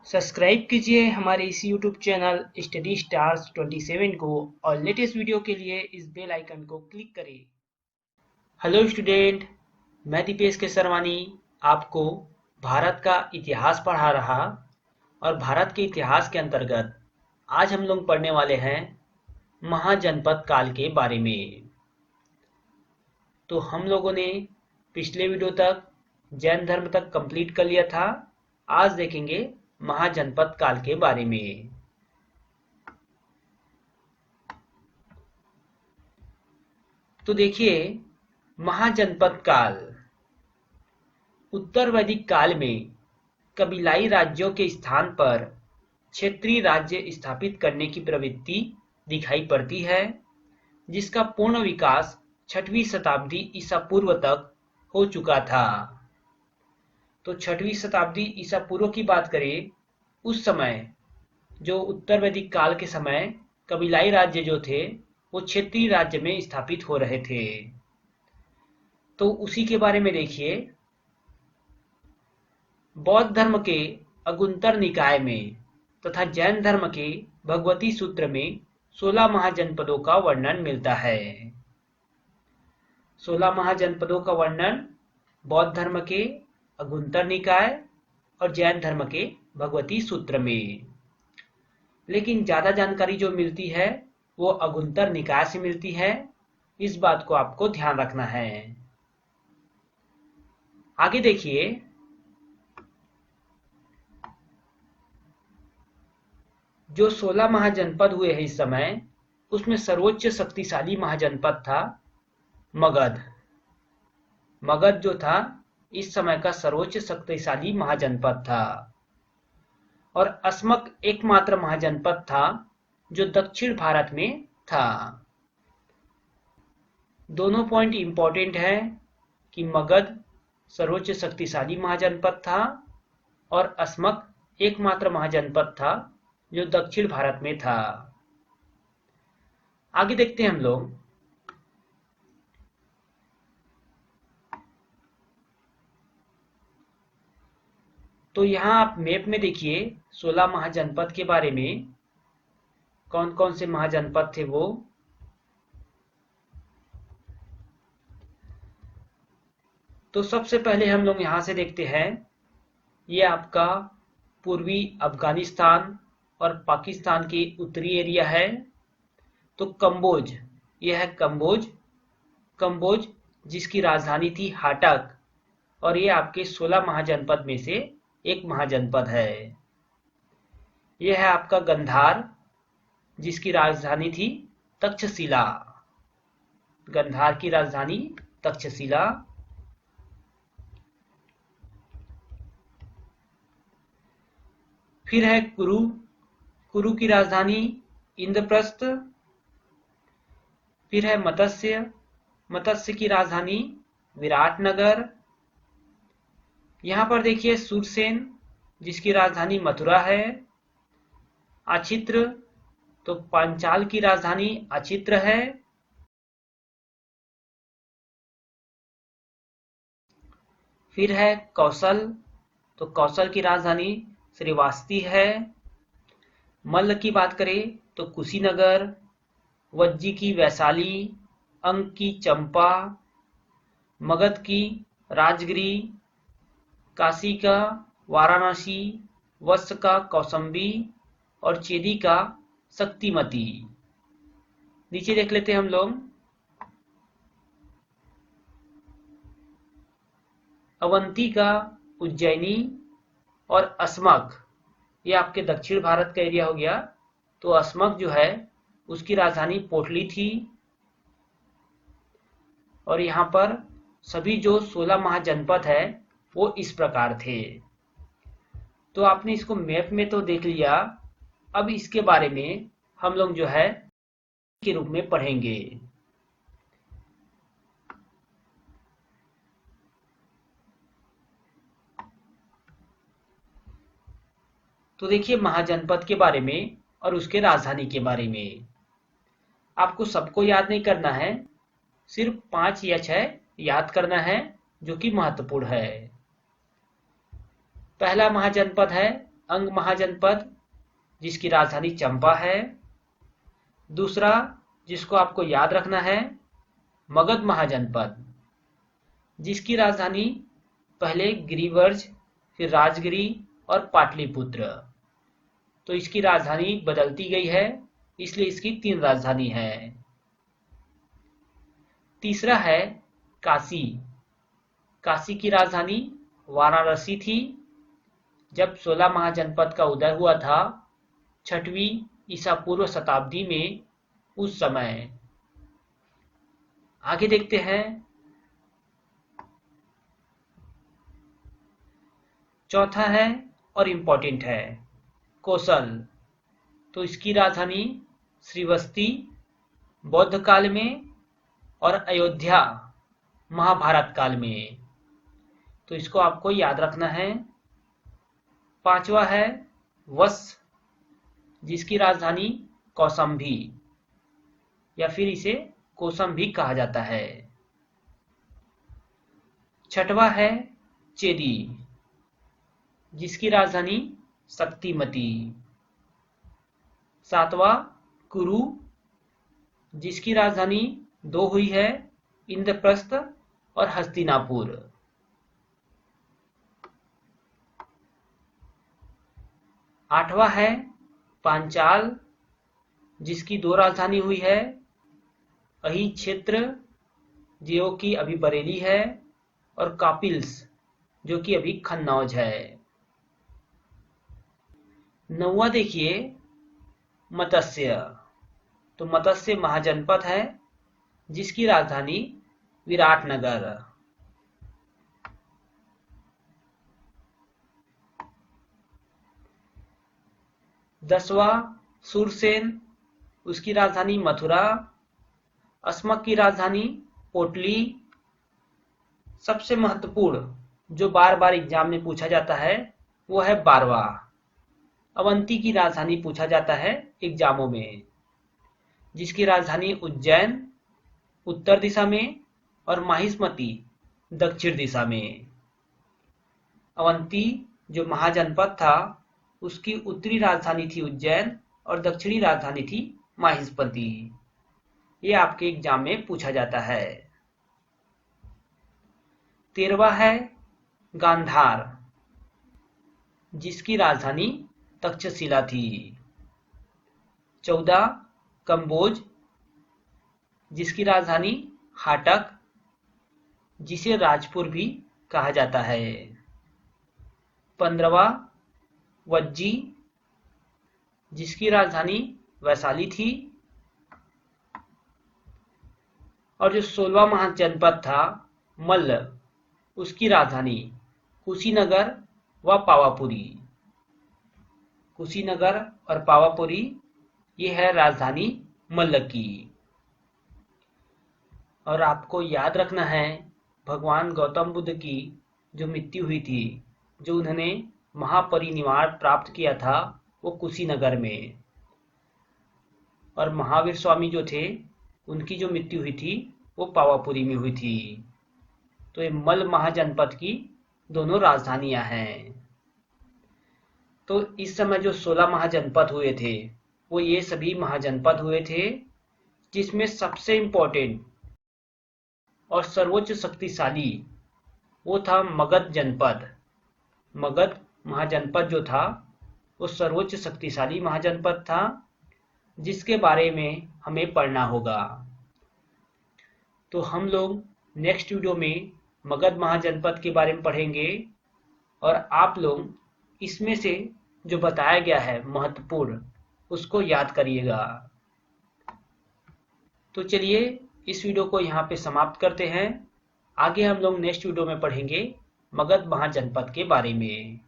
Subscribe कीजिए हमारे इस यूट्यूब चैनल स्टडी स्टार्स 27 को और लेटेस्ट वीडियो के लिए इस बेल आइकन को क्लिक करें। हेलो स्टूडेंट, मैं दीपेश केसरवानी आपको भारत का इतिहास पढ़ा रहा और भारत के इतिहास के अंतर्गत आज हम लोग पढ़ने वाले हैं महाजनपद काल के बारे में। तो हम लोगों ने पिछले वीडियो तक जैन धर्म तक कंप्लीट कर लिया था। आज देखेंगे महाजनपद काल के बारे में। तो देखिए, महाजनपद काल उत्तर वैदिक काल में कबीलाई राज्यों के स्थान पर क्षेत्रीय राज्य स्थापित करने की प्रवृत्ति दिखाई पड़ती है, जिसका पूर्ण विकास 6वीं शताब्दी ईसा पूर्व तक हो चुका था। तो 6वीं शताब्दी ईसा पूर्व की बात करें, उस समय जो उत्तर वैदिक काल के समय कबीलाई राज्य जो थे वो क्षेत्रीय राज्य में स्थापित हो रहे थे। तो उसी के बारे में देखिए, बौद्ध धर्म के अगुंतर निकाय में तथा जैन धर्म के भगवती सूत्र में 16 महाजनपदों का वर्णन मिलता है। 16 महाजनपदों का वर्णन बौद्ध धर्म के अगुंतर निकाय और जैन धर्म के भगवती सूत्र में। लेकिन ज्यादा जानकारी जो मिलती है वो अगुंतर निकाय से मिलती है, इस बात को आपको ध्यान रखना है। आगे देखिए, जो 16 महाजनपद हुए हैं इस समय, उसमें सर्वोच्च शक्तिशाली महाजनपद था मगध। मगध जो था इस समय का सर्वोच्च शक्तिशाली महाजनपद था और अस्मक एकमात्र महाजनपद था जो दक्षिण भारत में था। दोनों पॉइंट इंपॉर्टेंट है कि मगध सर्वोच्च शक्तिशाली महाजनपद था और अस्मक एकमात्र महाजनपद था जो दक्षिण भारत में था। आगे देखते हैं हम लोग। तो यहाँ आप मैप में देखिए 16 महाजनपद के बारे में, कौन कौन से महाजनपद थे वो। तो सबसे पहले हम लोग यहाँ से देखते हैं, ये आपका पूर्वी अफगानिस्तान और पाकिस्तान के उत्तरी एरिया है। तो कंबोज, यह है कंबोज। कंबोज जिसकी राजधानी थी हाटक, और ये आपके 16 महाजनपद में से एक महाजनपद है। यह है आपका गंधार, जिसकी राजधानी थी तक्षशिला। गंधार की राजधानी तक्षशिला। फिर है कुरु। कुरु की राजधानी इंद्रप्रस्थ। फिर है मत्स्य। मत्स्य की राजधानी विराटनगर। यहाँ पर देखिए सुरसेन, जिसकी राजधानी मथुरा है। अछित्र, तो पांचाल की राजधानी अछित्र है। फिर है कौशल, तो कौशल की राजधानी श्रीवास्ती है। मल्ल की बात करें तो कुशीनगर, वज्जी की वैशाली, अंक की चंपा, मगध की राजगिरी, काशी का वाराणसी, वत्स का कौसंबी और चेदी का शक्तिमती। नीचे देख लेते हैं हम लोग। अवंती का उज्जैनी और अस्मक, ये आपके दक्षिण भारत का एरिया हो गया। तो अस्मक जो है उसकी राजधानी पोटली थी। और यहाँ पर सभी जो 16 महाजनपद है वो इस प्रकार थे। तो आपने इसको मैप में तो देख लिया, अब इसके बारे में हम लोग जो है के रूप में पढ़ेंगे। तो देखिए महाजनपद के बारे में और उसके राजधानी के बारे में। आपको सबको याद नहीं करना है, सिर्फ 5 या 6 याद करना है जो कि महत्वपूर्ण है। पहला महाजनपद है अंग महाजनपद जिसकी राजधानी चंपा है। दूसरा जिसको आपको याद रखना है, मगध महाजनपद जिसकी राजधानी पहले गिरिवर्ज, फिर राजगिरी और पाटलिपुत्र। तो इसकी राजधानी बदलती गई है, इसलिए इसकी 3 राजधानी है। तीसरा है काशी। काशी की राजधानी वाराणसी थी। जब 16 महाजनपद का उदय हुआ था 6वीं ईसा पूर्व शताब्दी में, उस समय। आगे देखते हैं। चौथा है और इम्पोर्टेंट है कोसल। तो इसकी राजधानी श्रीवस्ती बौद्ध काल में और अयोध्या महाभारत काल में। तो इसको आपको याद रखना है। पांचवा है वत्स जिसकी राजधानी कौसंभी या फिर इसे कौसंभी कहा जाता है। छठवा है चेदी जिसकी राजधानी शक्तिमती। सातवां कुरु जिसकी राजधानी 2 हुई है, इंद्रप्रस्थ और हस्तिनापुर। आठवां है पांचाल जिसकी 2 राजधानी हुई है, अही क्षेत्र जो कि अभी बरेली है, और कापिल्स जो कि अभी खन्नौज है। 9वां देखिए मत्स्य। तो मत्स्य महाजनपद है जिसकी राजधानी विराटनगर। 10वां सूरसेन, उसकी राजधानी मथुरा। अस्मक की राजधानी पोटली। सबसे महत्वपूर्ण जो बार बार एग्जाम में पूछा जाता है वो है 12वां। अवंती की राजधानी पूछा जाता है एग्जामों में, जिसकी राजधानी उज्जैन उत्तर दिशा में और माहिष्मती दक्षिण दिशा में। अवंती जो महाजनपद था उसकी उत्तरी राजधानी थी उज्जैन और दक्षिणी राजधानी थी माहिष्मती। ये आपके एग्जाम में पूछा जाता है। 13वां है गांधार जिसकी राजधानी तक्षशिला थी। 14 कंबोज जिसकी राजधानी हाटक जिसे राजपुर भी कहा जाता है। 15वां वज्जी जिसकी राजधानी वैशाली थी। और जो 16वां महाजनपद था मल्ल, उसकी राजधानी कुशीनगर व पावापुरी। कुशीनगर और पावापुरी ये है राजधानी मल्ल की। और आपको याद रखना है भगवान गौतम बुद्ध की जो मृत्यु हुई थी, जो उन्होंने महापरिनिर्वाण प्राप्त किया था, वो कुशीनगर में। और महावीर स्वामी जो थे उनकी जो मृत्यु हुई थी वो पावापुरी में हुई थी। तो ये मल्ल महाजनपद की दोनों राजधानियां हैं। तो इस समय जो 16 महाजनपद हुए थे वो ये सभी महाजनपद हुए थे, जिसमें सबसे इम्पोर्टेंट और सर्वोच्च शक्तिशाली वो था मगध जनपद। मगध महाजनपद जो था वो सर्वोच्च शक्तिशाली महाजनपद था, जिसके बारे में हमें पढ़ना होगा। तो हम लोग नेक्स्ट वीडियो में मगध महाजनपद के बारे में पढ़ेंगे और आप लोग इसमें से जो बताया गया है महत्वपूर्ण उसको याद करिएगा। तो चलिए इस वीडियो को यहाँ पे समाप्त करते हैं। आगे हम लोग नेक्स्ट वीडियो में पढ़ेंगे मगध महाजनपद के बारे में।